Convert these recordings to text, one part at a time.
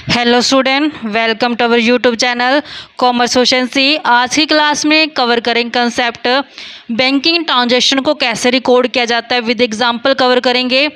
Hello student, welcome to our YouTube channel commerce efficiency. आज की class में cover करेंगे कंसेप्ट बैंकिंग ट्रांजैक्शन को कैसे रिकॉर्ड किया जाता है, विद एग्जांपल कवर करेंगे।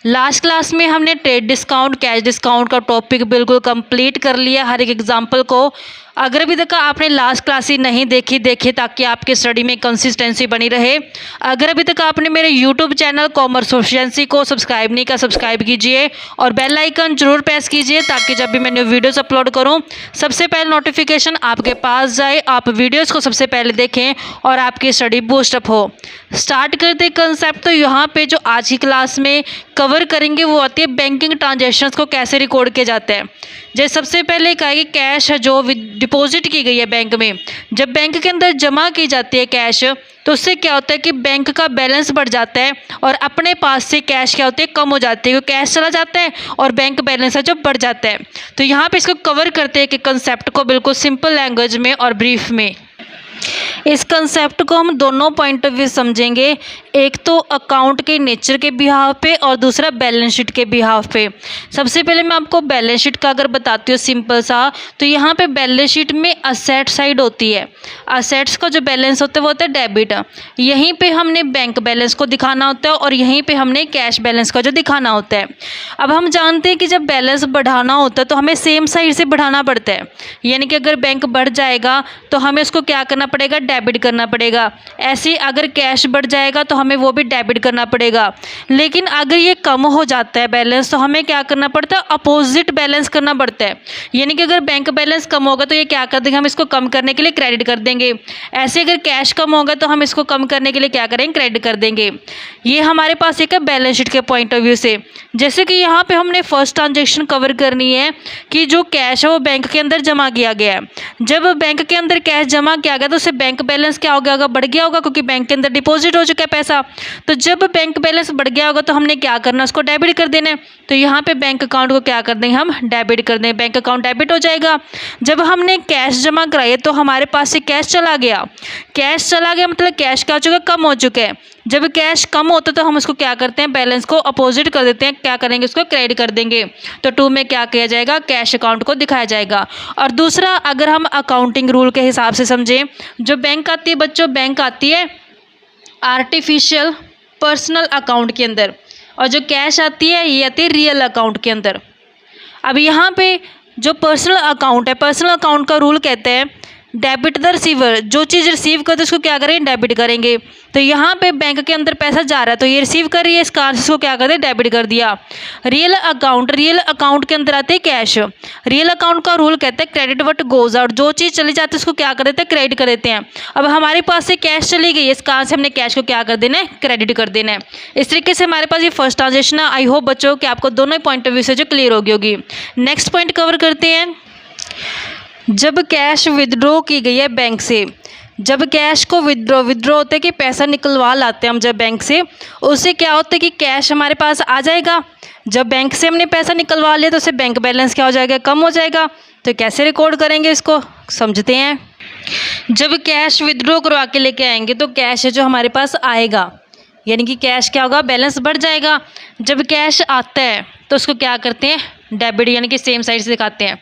लास्ट क्लास में हमने ट्रेड डिस्काउंट, कैश डिस्काउंट का टॉपिक बिल्कुल कंप्लीट कर लिया, हर एक एग्जांपल को। अगर अभी तक आपने लास्ट क्लास ही नहीं देखी ताकि आपकी स्टडी में कंसिस्टेंसी बनी रहे। अगर अभी तक आपने मेरे यूट्यूब चैनल कॉमर्स एफिशिएंसी को सब्सक्राइब नहीं किया, सब्सक्राइब कीजिए और बेल आइकन जरूर प्रेस कीजिए ताकि जब भी मैं न्यू वीडियोस अपलोड करूं सबसे पहले नोटिफिकेशन आपके पास जाए, आप वीडियोस को सबसे पहले देखें और आपकी स्टडी बूस्टअप हो। स्टार्ट करते कंसेप्ट। तो यहाँ पे जो आज की क्लास में कवर करेंगे वो आती है बैंकिंग ट्रांजेक्शन्स को कैसे रिकॉर्ड किए जाते हैं। जैसे सबसे पहले कहा कि कैश है जो डिपॉजिट की गई है बैंक में, जब बैंक के अंदर जमा की जाती है कैश, तो उससे क्या होता है कि बैंक का बैलेंस बढ़ जाता है और अपने पास से कैश क्या होती है, कम हो जाती है, क्योंकि कैश चला जाता है और बैंक बैलेंस है जो बढ़ जाता है। तो यहाँ पे इसको कवर करते हैं कि कंसेप्ट को बिल्कुल सिंपल लैंग्वेज में और ब्रीफ में। इस कंसेप्ट को हम दोनों पॉइंट ऑफ व्यू समझेंगे, एक तो अकाउंट के नेचर के बिहाव पे और दूसरा बैलेंस शीट के बिहाव पे। सबसे पहले मैं आपको बैलेंस शीट का अगर बताती हूँ सिंपल सा, तो यहाँ पे बैलेंस शीट में असेट साइड होती है। असेट्स का जो बैलेंस होता है वो होता है डेबिट। यहीं पे हमने बैंक बैलेंस को दिखाना होता है और यहीं पे हमने कैश बैलेंस का जो दिखाना होता है। अब हम जानते हैं कि जब बैलेंस बढ़ाना होता है तो हमें सेम साइड से बढ़ाना पड़ता है, यानी कि अगर बैंक बढ़ जाएगा तो हमें उसको क्या करना पड़ेगा, डेबिट करना पड़ेगा। ऐसे अगर कैश बढ़ जाएगा तो हमें वो भी डेबिट करना पड़ेगा। लेकिन अगर ये कम हो जाता है बैलेंस तो हमें क्या करना पड़ता है, अपोजिट बैलेंस करना पड़ता है। यानी कि अगर बैंक बैलेंस कम होगा तो ये क्या कर देंगे, हम इसको कम करने के लिए क्रेडिट कर देंगे। ऐसे अगर कैश कम होगा तो हम इसको कम करने के लिए क्या करेंगे, क्रेडिट कर देंगे। ये हमारे पास एक है बैलेंस शीट के पॉइंट ऑफ व्यू से। जैसे कि यहाँ पे हमने फर्स्ट ट्रांजेक्शन कवर करनी है कि जो कैश है वो बैंक के अंदर जमा किया गया है। जब बैंक के अंदर कैश जमा किया गया तो उससे बैंक बैलेंस क्या हो गया होगा, बढ़ गया होगा, क्योंकि बैंक के अंदर डिपॉजिट हो चुका है पैसा। तो जब बैंक बैलेंस बढ़ गया होगा तो हमने क्या करना, उसको डेबिट कर देना है। तो यहाँ पे बैंक अकाउंट को क्या कर देंगे, हम डेबिट कर देंगे, बैंक अकाउंट डेबिट हो जाएगा। जब हमने कैश जमा कराई तो हमारे पास से कैश चला गया। कैश चला गया मतलब कैश क्या हो चुका है, कम हो चुका है। जब कैश कम होता है तो हम उसको क्या करते हैं, बैलेंस को अपोजिट कर देते हैं, क्या करेंगे, उसको क्रेडिट कर देंगे। तो टू में क्या किया जाएगा, कैश अकाउंट को दिखाया जाएगा। और दूसरा, अगर हम अकाउंटिंग रूल के हिसाब से समझें, जो बैंक आती है बच्चों, बैंक आती है आर्टिफिशियल पर्सनल अकाउंट के अंदर, और जो कैश आती है ये आती है रियल अकाउंट के अंदर। अब यहाँ पे जो पर्सनल अकाउंट है, पर्सनल अकाउंट का रूल कहते हैं डेबिट द रिसीवर, जो चीज़ रिसीव करते हैं उसको क्या करेंगे, डेबिट करेंगे। तो यहाँ पे बैंक के अंदर पैसा जा रहा है तो ये रिसीव कर रही है, इस कारण से इसको क्या करते हैं, डेबिट कर दिया। रियल अकाउंट के अंदर आते हैं कैश। रियल अकाउंट का रूल कहते हैं क्रेडिट व्हाट गोज आउट, जो चीज़ चली जाती है उसको क्या कर देते हैं, क्रेडिट कर देते हैं। अब हमारे पास से कैश चली गई, इस कारण से हमने कैश को क्या कर देना है, क्रेडिट कर देना है। इस तरीके से हमारे पास ये फर्स्ट ट्रांजेक्शन है। आई होप बच्चों कि आपको दोनों पॉइंट ऑफ व्यू से जो क्लियर होगी। नेक्स्ट पॉइंट कवर करते हैं। जब कैश विदड्रॉ की गई है बैंक से, जब कैश को विदड्रॉ होता है कि पैसा निकलवा लाते हैं हम जब बैंक से, उससे क्या होता है कि कैश हमारे पास आ जाएगा। जब बैंक से हमने पैसा निकलवा लिया तो उससे बैंक बैलेंस क्या हो जाएगा, कम हो जाएगा। तो कैसे रिकॉर्ड करेंगे इसको समझते हैं। जब कैश विदड्रॉ करवा के लेके आएंगे तो कैश है जो हमारे पास आएगा, यानी कि कैश क्या होगा, बैलेंस बढ़ जाएगा। जब कैश आता है तो उसको क्या करते हैं, डेबिट, यानी कि सेम साइड से दिखाते हैं।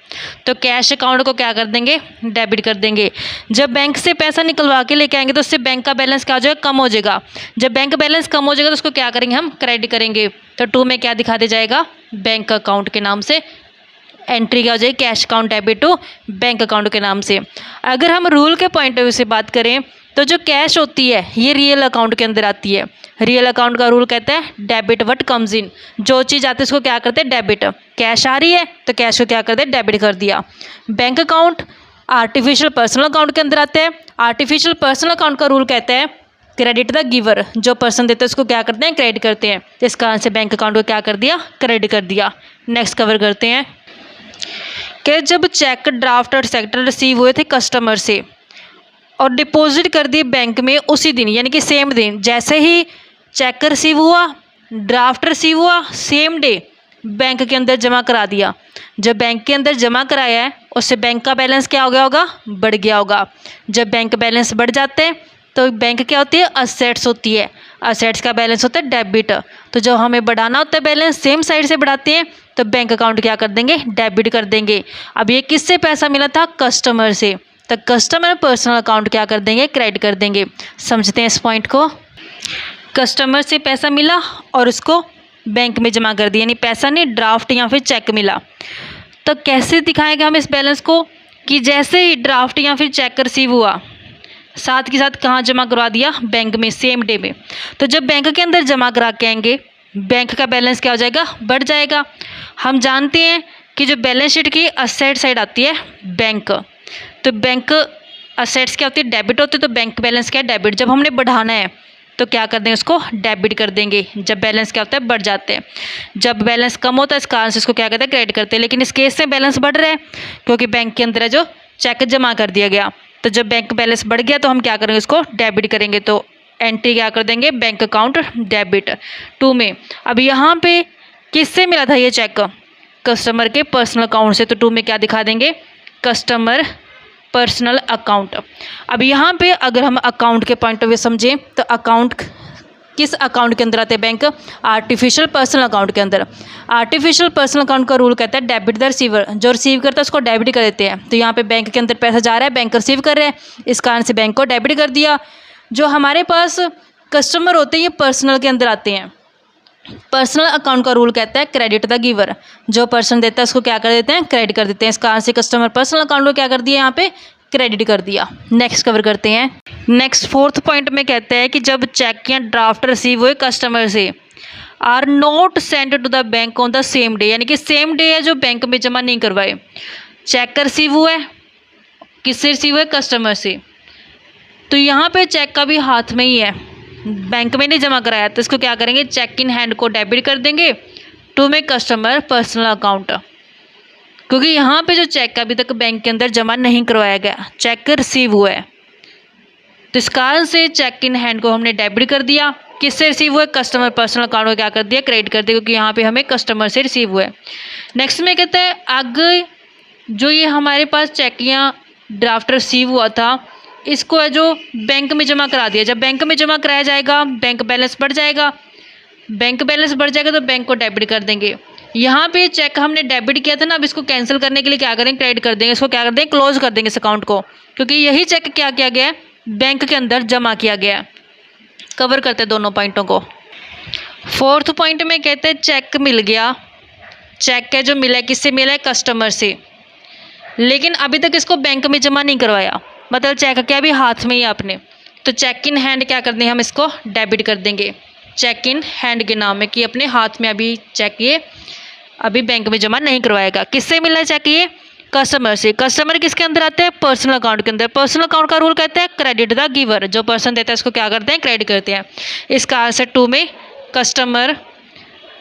तो कैश अकाउंट को क्या कर देंगे, डेबिट कर देंगे। जब बैंक से पैसा निकलवा के लेके आएंगे तो उससे बैंक का बैलेंस क्या हो जाएगा, कम हो जाएगा। जब बैंक बैलेंस कम हो जाएगा तो उसको क्या करेंगे, हम क्रेडिट करेंगे। तो टू में क्या दिखा दे जाएगा, बैंक अकाउंट के नाम से एंट्री क्या हो जाएगी, cash account debit to bank account के नाम से। अगर हम रूल के पॉइंट ऑफ व्यू से बात करें तो जो कैश होती है ये रियल अकाउंट के अंदर आती है। रियल अकाउंट का रूल कहता है डेबिट व्हाट कम्स इन, जो चीज़ आती है उसको क्या करते हैं, डेबिट। कैश आ रही है तो कैश को क्या करते हैं, डेबिट कर दिया। Bank account artificial personal account के अंदर आते हैं। आर्टिफिशियल पर्सनल अकाउंट का रूल कहता है क्रेडिट द गिवर, जो पर्सन देते हैं उसको क्या करते हैं, क्रेडिट करते हैं। इस कारण से बैंक अकाउंट को क्या कर दिया, क्रेडिट कर दिया। नेक्स्ट कवर करते हैं कि जब चेक, ड्राफ्ट और सेक्टर रिसीव हुए थे कस्टमर से और डिपॉजिट कर दिए बैंक में उसी दिन, यानी कि सेम दिन, जैसे ही चेक रिसीव हुआ, ड्राफ्ट रिसीव हुआ, सेम डे बैंक के अंदर जमा करा दिया। जब बैंक के अंदर जमा कराया है उससे बैंक का बैलेंस क्या हो गया होगा, बढ़ गया होगा। जब बैंक बैलेंस बढ़ जाते हैं तो बैंक क्या होती है, असेट्स होती है। असेट्स का बैलेंस होता है डेबिट। तो जब हमें बढ़ाना होता है बैलेंस, सेम साइड से बढ़ाते हैं तो बैंक अकाउंट क्या कर देंगे, डेबिट कर देंगे। अब ये किससे पैसा मिला था, कस्टमर से, तो कस्टमर पर्सनल अकाउंट क्या कर देंगे, क्रेडिट कर देंगे। समझते हैं इस पॉइंट को। कस्टमर से पैसा मिला और उसको बैंक में जमा कर दिया, यानी पैसा नहीं, ड्राफ्ट या फिर चेक मिला। तो कैसे दिखाएंगे हम इस बैलेंस को, कि जैसे ही ड्राफ्ट या फिर चेक रिसीव हुआ, साथ के साथ कहाँ जमा करवा दिया, बैंक में, सेम डे में। तो जब बैंक के अंदर जमा करा के आएंगे, बैंक का बैलेंस क्या हो जाएगा, बढ़ जाएगा। हम जानते हैं कि जो बैलेंस शीट की असेट साइड आती है बैंक, तो बैंक असेट्स क्या होती है, डेबिट होती है, तो बैंक बैलेंस क्या है, डेबिट। जब हमने बढ़ाना है तो क्या कर देंगे, उसको डेबिट कर देंगे। जब बैलेंस क्या होता है, बढ़ जाते हैं। जब बैलेंस कम होता है इस कारण से इसको क्या कहते हैं, क्रेडिट करते हैं। लेकिन इस केस में बैलेंस बढ़ रहा है क्योंकि बैंक के अंदर है जो चेक जमा कर दिया गया। तो जब बैंक बैलेंस बढ़ गया तो हम क्या करेंगे, उसको डेबिट करेंगे। तो एंट्री क्या कर देंगे, बैंक अकाउंट डेबिट 2 में। अब यहाँ पे किससे मिला था ये चेक, कस्टमर के पर्सनल अकाउंट से, तो 2 में क्या दिखा देंगे, कस्टमर पर्सनल अकाउंट। अब यहाँ पे अगर हम अकाउंट के पॉइंट ऑफ व्यू समझें तो अकाउंट किस अकाउंट के अंदर आते हैं, बैंक आर्टिफिशियल पर्सनल अकाउंट के अंदर। आर्टिफिशियल पर्सनल अकाउंट का रूल कहता है डेबिट द रिसीवर, जो रिसीव करता है उसको डेबिट कर देते हैं। तो यहाँ पे बैंक के अंदर पैसा जा रहा है, बैंक रिसीव कर रहे हैं, इस कारण से बैंक को डेबिट कर दिया। जो हमारे पास कस्टमर होते हैं ये पर्सनल के अंदर आते हैं। पर्सनल अकाउंट का रूल कहता है क्रेडिट द गिवर, जो पर्सन देता है उसको क्या कर देते हैं, क्रेडिट कर देते हैं। इस कारण से कस्टमर पर्सनल अकाउंट को क्या कर दिया, यहाँ पे क्रेडिट कर दिया। नेक्स्ट कवर करते हैं। नेक्स्ट 4th पॉइंट में कहते हैं कि जब चेक या ड्राफ्ट रिसीव हुए कस्टमर से, are not send to the bank on the same day, यानी कि सेम डे है जो बैंक में जमा नहीं करवाए। चेक रिसीव हुआ है, किससे रिसीव हुआ है, कस्टमर से, तो यहाँ पे चेक का भी हाथ में ही है, बैंक में नहीं जमा कराया, तो इसको क्या करेंगे, चेक इन हैंड को डेबिट कर देंगे 2 में कस्टमर पर्सनल अकाउंट, क्योंकि यहाँ पे जो चेक अभी तक बैंक के अंदर जमा नहीं करवाया गया, चेक रिसीव हुआ है, तो इस कारण से चेक इन हैंड को हमने डेबिट कर दिया। किससे रिसीव हुआ है, कस्टमर पर्सनल अकाउंट को क्या कर दिया, क्रेडिट कर दिया, क्योंकि यहाँ पे हमें कस्टमर से रिसीव हुआ है। नेक्स्ट में कहते हैं आगे जो ये हमारे पास चेक या ड्राफ्ट रिसीव हुआ था, इसको है जो बैंक में जमा करा दिया। जब बैंक में जमा कराया जाएगा बैंक बैलेंस बढ़ जाएगा, बैंक बैलेंस बढ़ जाएगा तो बैंक को डेबिट कर देंगे। यहाँ पे चेक हमने डेबिट किया था ना, अब इसको कैंसिल करने के लिए क्या करेंगे, क्रेडिट कर देंगे। इसको क्या कर देंगे, क्लोज कर देंगे इस अकाउंट को, क्योंकि यही चेक क्या किया गया है, बैंक के अंदर जमा किया गया है। कवर करते हैं दोनों पॉइंटों को। 4th पॉइंट में कहते हैं चेक मिल गया, चेक है जो मिला है, किससे मिला है, कस्टमर से, लेकिन अभी तक इसको बैंक में जमा नहीं करवाया, मतलब चेक क्या अभी हाथ में ही आपने, तो चेक इन हैंड क्या कर देंगे, हम इसको डेबिट कर देंगे चेक इन हैंड के नाम में, कि अपने हाथ में अभी चेक ये अभी बैंक में जमा नहीं करवाएगा। किससे मिला है चेक, ये कस्टमर से। कस्टमर किसके अंदर आते हैं, पर्सनल अकाउंट के अंदर। पर्सनल अकाउंट का रूल कहता है क्रेडिट द गिवर, जो पर्सन देता है उसको क्या करते हैं, क्रेडिट करते हैं। इसका आंसर 2 में कस्टमर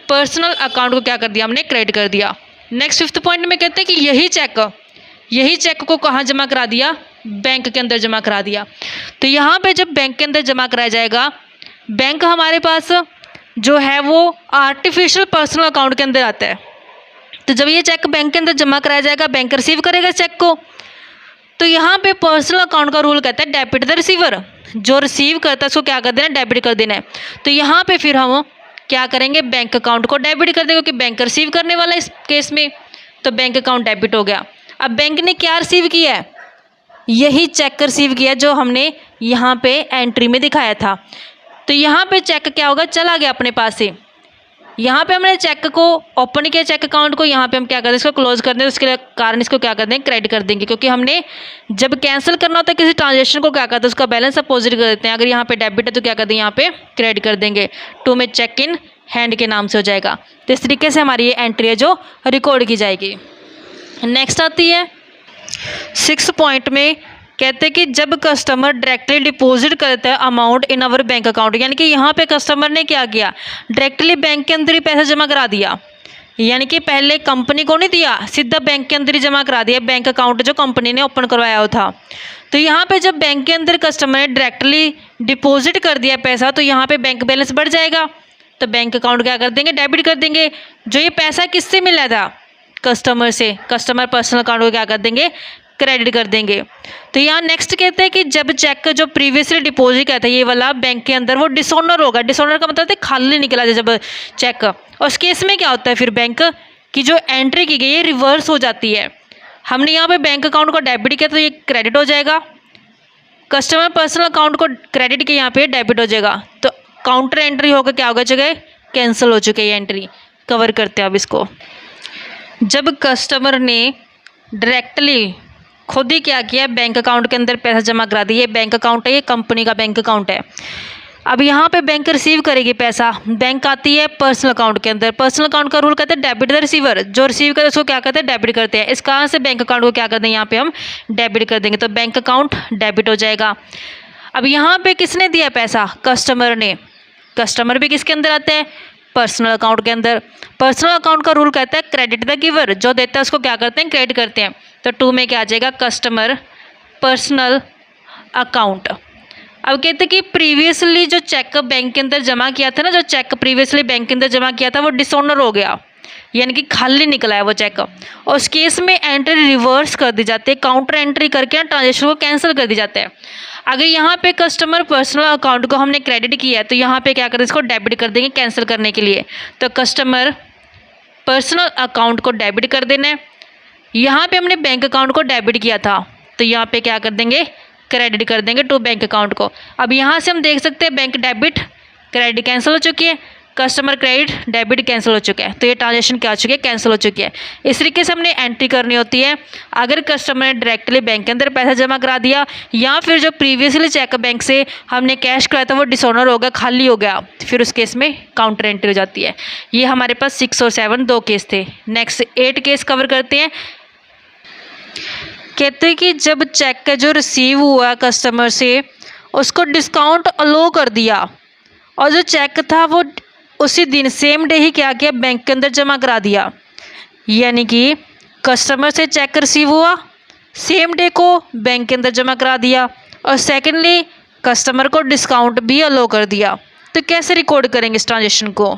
पर्सनल अकाउंट को क्या कर दिया, हमने क्रेडिट कर दिया। नेक्स्ट 5th पॉइंट में कहते हैं कि यही चेक को कहाँ जमा करा दिया, बैंक के अंदर जमा करा दिया। तो यहाँ पे जब बैंक के अंदर जमा कराया जाएगा, बैंक हमारे पास जो है वो आर्टिफिशियल पर्सनल अकाउंट के अंदर आता है। तो जब ये चेक बैंक के अंदर जमा कराया जाएगा, बैंक रिसीव करेगा चेक को, तो यहाँ पे पर्सनल अकाउंट का रूल कहता है डेबिट द रिसीवर, जो रिसीव करता है उसको क्या कर देना, डेबिट कर देना है। तो यहाँ पे फिर हम क्या करेंगे, बैंक अकाउंट को डेबिट कर देंगे, क्योंकि बैंक रिसीव करने वाला है इस केस में, तो बैंक अकाउंट डेबिट हो गया। अब बैंक ने क्या रिसीव किया है, यही चेक रिसीव किया जो हमने यहाँ पे एंट्री में दिखाया था। तो यहाँ पे चेक क्या होगा, चला गया अपने पास से। यहाँ पे हमने चेक को ओपन किया, चेक अकाउंट को, यहाँ पे हम क्या कर दें, इसको क्लोज कर दें। उसके कारण इसको क्या कर दें, क्रेडिट कर देंगे, क्योंकि हमने जब कैंसिल करना होता है किसी ट्रांजेक्शन को क्या करते हैं, उसका बैलेंस अपोजिट कर देते हैं। अगर यहाँ पे डेबिट है तो क्या कर दें, यहाँ पे क्रेडिट कर देंगे। 2 में चेक इन हैंड के नाम से हो जाएगा। तो इस तरीके से हमारी ये एंट्री है जो रिकॉर्ड की जाएगी। नेक्स्ट आती है 6th पॉइंट में, कहते हैं कि जब कस्टमर डायरेक्टली डिपॉजिट करता है amount in our bank account, यानी कि यहाँ पे कस्टमर ने क्या किया, डायरेक्टली बैंक के अंदर ही पैसा जमा करा दिया, यानी कि पहले कंपनी को नहीं दिया, सीधा बैंक के अंदर ही जमा करा दिया, बैंक अकाउंट जो कंपनी ने ओपन करवाया हो था। तो यहाँ पे जब बैंक के अंदर कस्टमर ने डायरेक्टली डिपॉजिट कर दिया पैसा, तो यहाँ पे बैंक बैलेंस बढ़ जाएगा, तो बैंक अकाउंट क्या कर देंगे, डेबिट कर देंगे। जो ये पैसा किससे मिला था, कस्टमर से, कस्टमर पर्सनल अकाउंट को क्या कर देंगे, क्रेडिट कर देंगे। तो यहाँ नेक्स्ट कहते हैं कि जब चेक जो प्रीवियसली डिपॉजिट किया था ये वाला बैंक के अंदर, वो डिसऑनर होगा। डिसऑनर का मतलब है खाली निकला जाए जब चेक, और उस केस में क्या होता है फिर बैंक कि जो एंट्री की गई है रिवर्स हो जाती है। हमने यहाँ पे बैंक अकाउंट को डेबिट किया तो ये क्रेडिट हो जाएगा, कस्टमर पर्सनल अकाउंट को क्रेडिट किया यहाँ पे डेबिट हो जाएगा। तो काउंटर एंट्री होकर क्या होगा, जगह कैंसिल हो चुकी है एंट्री। कवर करते हैं अब इसको। जब कस्टमर ने डायरेक्टली खुद ही क्या किया, बैंक अकाउंट के अंदर पैसा जमा करा दिया। ये बैंक अकाउंट है, ये कंपनी का बैंक अकाउंट है। अब यहाँ पे बैंक रिसीव करेगी पैसा, बैंक आती है पर्सनल अकाउंट के अंदर। पर्सनल अकाउंट का रूल कहते हैं डेबिट द रिसीवर, जो रिसीव करे उसको क्या करते हैं, डेबिट करते हैं। इस कारण से बैंक अकाउंट को क्या करते हैं, यहाँ पे हम डेबिट कर देंगे, तो बैंक अकाउंट डेबिट हो जाएगा। अब यहाँ पे किसने दिया पैसा, कस्टमर ने। कस्टमर भी किसके अंदर आते हैं, पर्सनल अकाउंट के अंदर। पर्सनल अकाउंट का रूल कहता है क्रेडिट द गिवर, जो देता है उसको क्या करते हैं, क्रेडिट करते हैं। तो 2 में क्या आ जाएगा, कस्टमर पर्सनल अकाउंट। अब कहते हैं कि प्रीवियसली जो चेक बैंक के अंदर जमा किया था ना, जो चेक प्रीवियसली बैंक के अंदर जमा किया था वो डिसऑनर हो गया, यानी कि खाली निकला है वो चेक। और उस केस में एंट्री रिवर्स कर दी जाती है, काउंटर एंट्री करके ट्रांजेक्शन को कैंसिल कर दी जाता है। अगर यहाँ पे कस्टमर पर्सनल अकाउंट को हमने क्रेडिट किया है तो यहाँ पे क्या करें, इसको डेबिट कर देंगे कैंसिल करने के लिए। तो कस्टमर पर्सनल अकाउंट को डेबिट कर देना है। यहाँ पे हमने बैंक अकाउंट को डेबिट किया था तो यहाँ पे क्या कर देंगे, क्रेडिट कर देंगे टू बैंक अकाउंट को। अब यहाँ से हम देख सकते हैं बैंक डेबिट क्रेडिट कैंसिल हो चुकी है, कस्टमर क्रेडिट डेबिट कैंसिल हो चुका है। तो ये ट्रांजेक्शन क्या हो चुकी है, कैंसिल हो चुकी है। इस तरीके से हमने एंट्री करनी होती है। अगर कस्टमर ने डायरेक्टली बैंक के अंदर पैसा जमा करा दिया या फिर जो प्रीवियसली चेक बैंक से हमने कैश कराया था वो डिसऑनर हो गया, खाली हो गया, फिर उस केस में काउंटर एंट्री हो जाती है। ये हमारे पास 6 और 7 2 केस थे। नेक्स्ट 8 केस कवर करते हैं। कहते हैं कि जब चेक जो रिसीव हुआ कस्टमर से उसको डिस्काउंट अलो कर दिया और जो चेक था वो उसी दिन सेम डे ही क्या किया, बैंक के अंदर जमा करा दिया। यानी कि कस्टमर से चेक रिसीव हुआ, सेम डे को बैंक के अंदर जमा करा दिया, और सेकेंडली कस्टमर को डिस्काउंट भी अलो कर दिया। तो कैसे रिकॉर्ड करेंगे इस ट्रांजेक्शन को।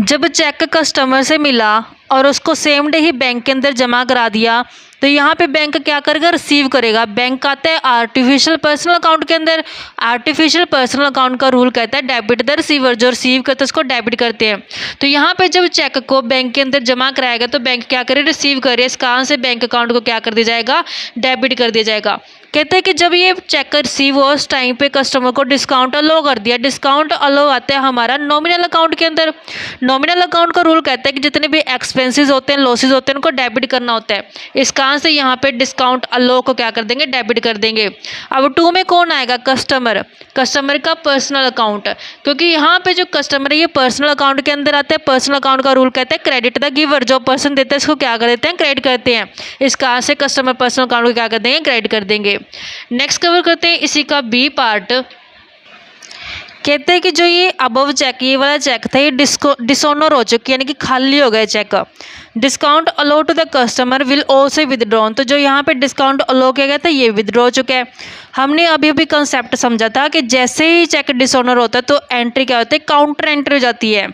जब चेक कस्टमर से मिला और उसको सेम डे ही बैंक के अंदर जमा करा दिया तो यहाँ पे बैंक क्या करेगा, रिसीव करेगा। बैंक आता है आर्टिफिशियल पर्सनल अकाउंट के अंदर। आर्टिफिशियल पर्सनल अकाउंट का रूल कहता है डेबिट द रिसीवर, जो रिसीव करते हैं उसको डेबिट करते हैं। तो यहाँ पे जब चेक को बैंक के अंदर जमा कराएगा तो बैंक क्या करे, रिसीव करे। इस कारण से बैंक अकाउंट को क्या कर दिया जाएगा, डेबिट कर दिया जाएगा। कहते हैं कि जब ये चेक रिसीव हो उस टाइम पे कस्टमर को डिस्काउंट अलो कर दिया। डिस्काउंट अलो आता है हमारा नॉमिनल अकाउंट के अंदर। नॉमिनल अकाउंट का रूल कहता है कि जितने भी एक्सपेंसेस होते हैं, लॉसेज होते हैं, उनको डेबिट करना होता है। इस कारण से यहाँ पे डिस्काउंट अलो को क्या कर देंगे, डेबिट कर देंगे। अब 2 में कौन आएगा, कस्टमर। कस्टमर का पर्सनल अकाउंट, क्योंकि यहाँ पे जो कस्टमर है ये पर्सनल अकाउंट के अंदर आता है। पर्सनल अकाउंट का रूल कहता है क्रेडिट द गिवर, जो पर्सन देता है इसको क्या कर देते हैं, क्रेडिट करते हैं। इस कारण से कस्टमर पर्सनल अकाउंट को क्या कर देंगे, क्रेडिट कर देंगे। नेक्स्ट कवर करते हैं इसी का बी पार्ट। कहते हैं कि जो ये अबव चेक, ये वाला चेक था, ये डिसऑनर हो चुकी है, यानी कि खाली हो गया cheque. Discount allow to the customer will also withdrawn, तो जो यहाँ पे डिस्काउंट अलो किया गया था ये विदड्रॉ हो चुका है। हमने अभी अभी कंसेप्ट समझा था कि जैसे ही चेक डिसऑनर होता है तो एंट्री क्या होती है, काउंटर एंट्री हो जाती है।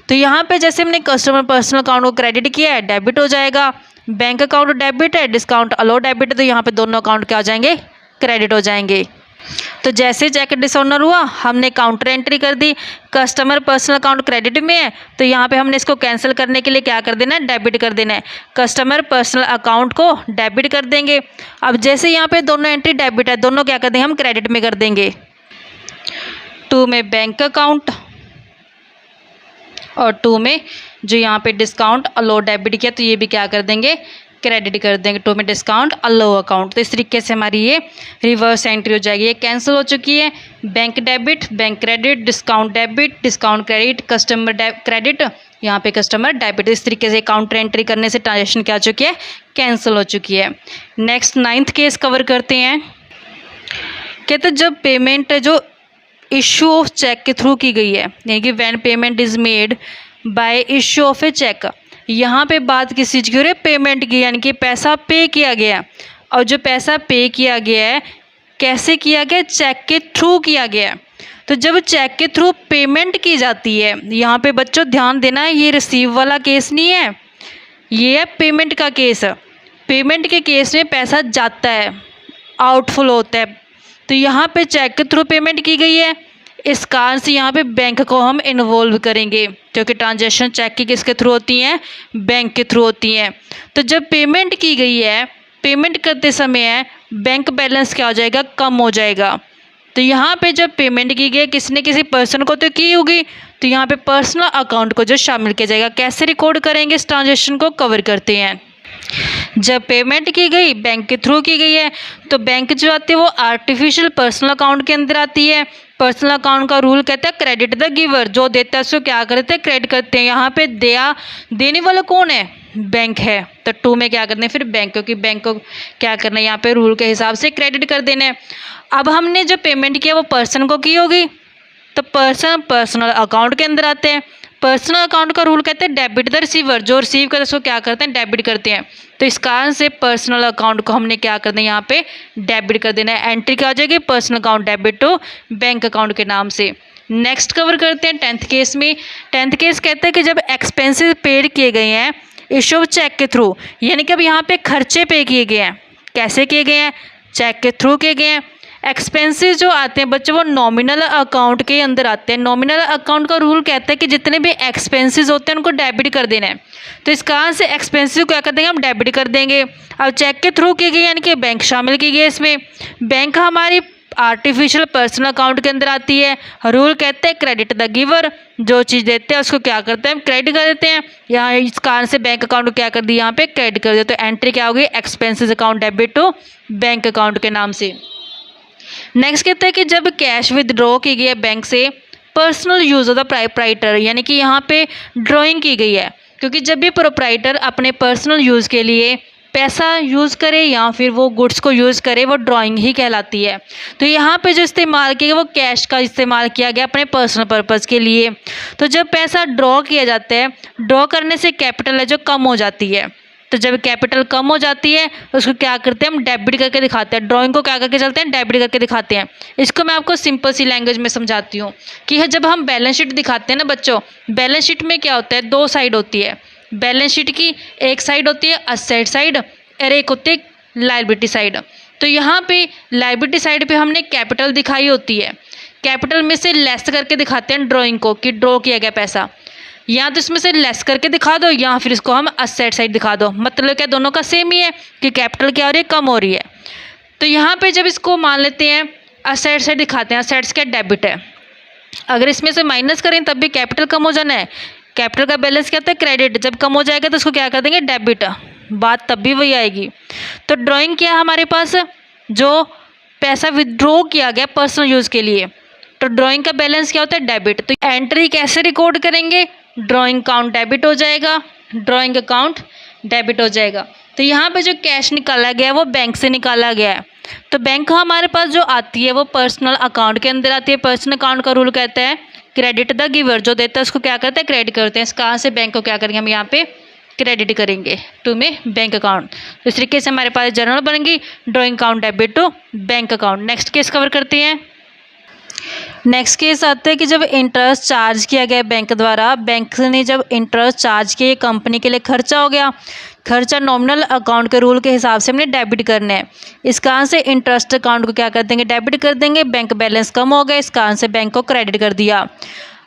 तो यहाँ पे जैसे हमने कस्टमर पर्सनल अकाउंट को क्रेडिट किया है, डेबिट हो जाएगा। बैंक अकाउंट डेबिट है, डिस्काउंट अलो डेबिट है, तो यहाँ पे दोनों अकाउंट क्या हो जाएंगे, क्रेडिट हो जाएंगे। तो जैसे चेक डिसऑनर हुआ हमने काउंटर एंट्री कर दी। कस्टमर पर्सनल अकाउंट क्रेडिट में है तो यहाँ पे हमने इसको कैंसिल करने के लिए क्या कर देना है, डेबिट कर देना है। कस्टमर पर्सनल अकाउंट को डेबिट कर देंगे। अब जैसे यहाँ पे दोनों एंट्री डेबिट है, दोनों क्या कर देंगे, हम क्रेडिट में कर देंगे। 2 में बैंक अकाउंट और 2 में जो यहाँ पे डिस्काउंट अलो डेबिट किया तो ये भी क्या कर देंगे, क्रेडिट कर देंगे। 2 में डिस्काउंट अलो अकाउंट। तो इस तरीके से हमारी ये रिवर्स एंट्री हो जाएगी। ये कैंसिल हो चुकी है। Bank debit, bank credit, discount debit, discount credit, customer credit, यहाँ पे कस्टमर डेबिट। इस तरीके से काउंटर एंट्री करने से ट्रांजेक्शन क्या हो चुकी है, कैंसिल हो चुकी है। नेक्स्ट 9th केस कवर करते हैं। कहते हैं जब पेमेंट जो इशू ऑफ चेक के थ्रू की गई है, यानी कि when payment is made by issue of a cheque, यहाँ पे बात किस चीज़ की हो रही है, पेमेंट की, यानी कि पैसा पे किया गया। और जो पैसा पे किया गया है कैसे किया गया, चेक के थ्रू किया गया है। तो जब चेक के थ्रू पेमेंट की जाती है, यहाँ पे बच्चों ध्यान देना है, ये रिसीव वाला केस नहीं है, ये है पेमेंट का केस। पेमेंट के केस में पैसा जाता है, आउटफुल होता है। तो यहाँ पे चेक के थ्रू पेमेंट की गई है। इस कारण से यहाँ पे बैंक को हम इन्वॉल्व करेंगे, क्योंकि ट्रांजैक्शन चेक की किसके थ्रू होती हैं, बैंक के थ्रू होती हैं। तो जब पेमेंट की गई है, पेमेंट करते समय है, बैंक बैलेंस क्या हो जाएगा, कम हो जाएगा। तो यहाँ पे जब पेमेंट की गई किसी किसी पर्सन को तो की होगी, तो यहाँ पे पर्सनल अकाउंट को जो शामिल किया जाएगा। कैसे रिकॉर्ड करेंगे इस ट्रांजैक्शन को, कवर करते हैं। जब पेमेंट की गई बैंक के थ्रू की गई है, तो बैंक जो आती है वो आर्टिफिशियल पर्सनल अकाउंट के अंदर आती है। पर्सनल अकाउंट का रूल कहता है क्रेडिट द गिवर, जो देता है उसको क्या करते हैं, क्रेडिट करते हैं। यहाँ पे देने वाला कौन है, बैंक है। तो टू में क्या करना है फिर, बैंक, क्योंकि बैंक को क्या करना है यहाँ पे रूल के हिसाब से क्रेडिट कर देना है। अब हमने जो पेमेंट किया वो पर्सन को की होगी, तो पर्सन पर्सनल अकाउंट के अंदर आते हैं। पर्सनल अकाउंट का रूल कहते हैं डेबिट द रिसीवर, जो रिसीव करते हैं उसको क्या करते हैं, डेबिट करते हैं। तो इस कारण से पर्सनल अकाउंट को हमने क्या करना है, यहाँ पे डेबिट कर देना है। एंट्री क्या हो जाएगी, personal account debit to bank account के नाम से। नेक्स्ट कवर करते हैं 10th केस में। 10th केस कहते हैं कि जब एक्सपेंसेस पेड किए गए हैं इशू ऑफ चेक के थ्रू, यानी कि अब यहाँ पे खर्चे पे किए गए हैं। कैसे किए गए हैं, चेक के थ्रू किए गए हैं। एक्सपेंसेस जो आते हैं बच्चों वो नॉमिनल अकाउंट के अंदर आते हैं। नॉमिनल अकाउंट का रूल कहता है कि जितने भी एक्सपेंसेस होते हैं उनको डेबिट कर देना है। तो इस कारण से एक्सपेंसेस को क्या कर देंगे, हम डेबिट कर देंगे। अब चेक के थ्रू की गई यानी कि बैंक शामिल की गई है इसमें। बैंक हमारी आर्टिफिशियल पर्सनल अकाउंट के अंदर आती है। रूल कहते हैं क्रेडिट द गिवर, जो चीज़ देते हैं उसको क्या करते हैं, हम क्रेडिट कर देते हैं। यहाँ इस कारण से बैंक अकाउंट को क्या कर दिया, यहाँ पे क्रेडिट कर दिया। तो एंट्री क्या होगी, expenses account debit to bank account के नाम से। नेक्स्ट कहते हैं कि जब कैश विदड्रॉ की गई है बैंक से personal use of the proprietor, यानी कि यहाँ पे ड्राइंग की गई है, क्योंकि जब भी प्रोप्राइटर अपने पर्सनल यूज़ के लिए पैसा यूज़ करे या फिर वो गुड्स को यूज़ करे, वो ड्राइंग ही कहलाती है। तो यहाँ पे जो इस्तेमाल किया गया वो कैश का इस्तेमाल किया गया अपने पर्सनल पर्पज़ के लिए। तो जब पैसा ड्रॉ किया जाता है, ड्रॉ करने से कैपिटल है जो कम हो जाती है। तो जब कैपिटल कम हो जाती है उसको क्या करते हैं, हम डेबिट करके दिखाते हैं। ड्राइंग को क्या करके चलते हैं, डेबिट करके दिखाते हैं। इसको मैं आपको सिंपल सी लैंग्वेज में समझाती हूँ कि जब हम बैलेंस शीट दिखाते हैं ना बच्चों, बैलेंस शीट में क्या होता है, दो साइड होती है। बैलेंस शीट की एक साइड होती है असेट साइड और एक होती है लायबिलिटी साइड। तो यहाँ पे लायबिलिटी साइड पे हमने कैपिटल दिखाई होती है, कैपिटल में से लेस करके दिखाते हैं ड्राइंग को कि ड्रॉ किया गया पैसा, या तो इसमें से लेस करके दिखा दो या फिर इसको हम असेट साइड दिखा दो। मतलब क्या, दोनों का सेम ही है कि कैपिटल क्या हो रही है, कम हो रही है। तो यहाँ पे जब इसको मान लेते हैं असेट साइड दिखाते हैं, असेट्स क्या डेबिट है, अगर इसमें से माइनस करें तब भी कैपिटल कम हो जाना है। कैपिटल का बैलेंस क्या होता है, क्रेडिट, जब कम हो जाएगा तो उसको क्या कर देंगे, डेबिट, बात तब भी वही आएगी। तो ड्राइंग क्या है हमारे पास, जो पैसा विदड्रॉ किया गया पर्सनल यूज़ के लिए, तो ड्राइंग का बैलेंस क्या होता है, डेबिट। तो एंट्री कैसे रिकॉर्ड करेंगे, ड्राइंग अकाउंट डेबिट हो जाएगा, ड्राइंग अकाउंट डेबिट हो जाएगा। तो यहाँ पे जो कैश निकाला गया है वो बैंक से निकाला गया है। तो बैंक हमारे पास जो आती है वो पर्सनल अकाउंट के अंदर आती है। पर्सनल अकाउंट का रूल कहता है क्रेडिट द गिवर, जो देता है उसको क्या करते हैं, क्रेडिट करते हैं। इस कारण से बैंक को क्या करेंगे, हम यहाँ पे क्रेडिट करेंगे टू में बैंक अकाउंट। तो इस तरीके से हमारे पास जर्नल बनेगी, drawing account debit to bank account. Next case cover करते हैं। नेक्स्ट केस आता है कि जब इंटरेस्ट चार्ज किया गया बैंक द्वारा, बैंक ने जब इंटरेस्ट चार्ज किया कंपनी के लिए खर्चा हो गया, खर्चा नॉमिनल अकाउंट के रूल के हिसाब से हमने डेबिट करना है। इस कारण से इंटरेस्ट अकाउंट को क्या कर देंगे, डेबिट कर देंगे। बैंक बैलेंस कम हो गया, इस कारण से बैंक को क्रेडिट कर दिया।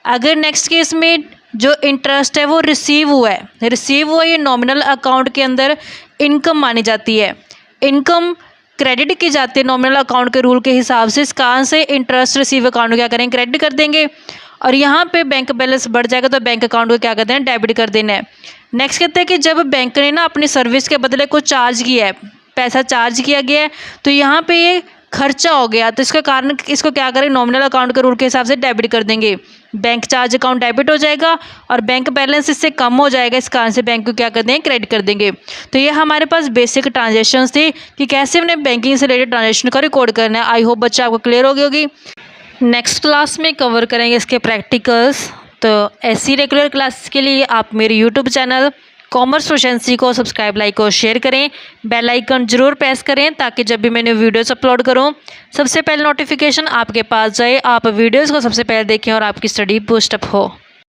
अगर नेक्स्ट केस में जो इंटरेस्ट है वो रिसीव हुआ है, रिसीव हुआ ये नॉमिनल अकाउंट के अंदर इनकम मानी जाती है, इनकम क्रेडिट की जाती है नॉमिनल अकाउंट के रूल के हिसाब से। इस कारण से इंटरेस्ट रिसीव अकाउंट को क्या करेंगे, क्रेडिट कर देंगे। और यहाँ पे बैंक बैलेंस बढ़ जाएगा तो बैंक अकाउंट को क्या करते हैं, डेबिट कर देना है। नेक्स्ट कहते हैं कि जब बैंक ने ना अपनी सर्विस के बदले कुछ चार्ज किया है, पैसा चार्ज किया गया है, तो यहाँ पे ये खर्चा हो गया, तो इसके कारण इसको क्या करें, नॉमिनल अकाउंट के रूल के हिसाब से डेबिट कर देंगे। बैंक चार्ज अकाउंट डेबिट हो जाएगा और बैंक बैलेंस इससे कम हो जाएगा, इस कारण से बैंक को क्या कर देंगे, क्रेडिट कर देंगे। तो ये हमारे पास बेसिक ट्रांजेक्शन्स थी कि कैसे हमने बैंकिंग से रिलेटेड ट्रांजेक्शन को रिकॉर्ड करना है। आई होप बच्चा आपको क्लियर हो गई होगी। नेक्स्ट क्लास में कवर करेंगे इसके प्रैक्टिकल्स। तो ऐसी रेगुलर क्लासेस के लिए आप मेरे यूट्यूब चैनल कॉमर्स प्रोफिशिएंसी को सब्सक्राइब, लाइक और शेयर करें। बेल आइकन जरूर प्रेस करें ताकि जब भी मैंने वीडियोस अपलोड करूं सबसे पहले नोटिफिकेशन आपके पास जाए, आप वीडियोस को सबसे पहले देखें और आपकी स्टडी बूस्ट अप हो।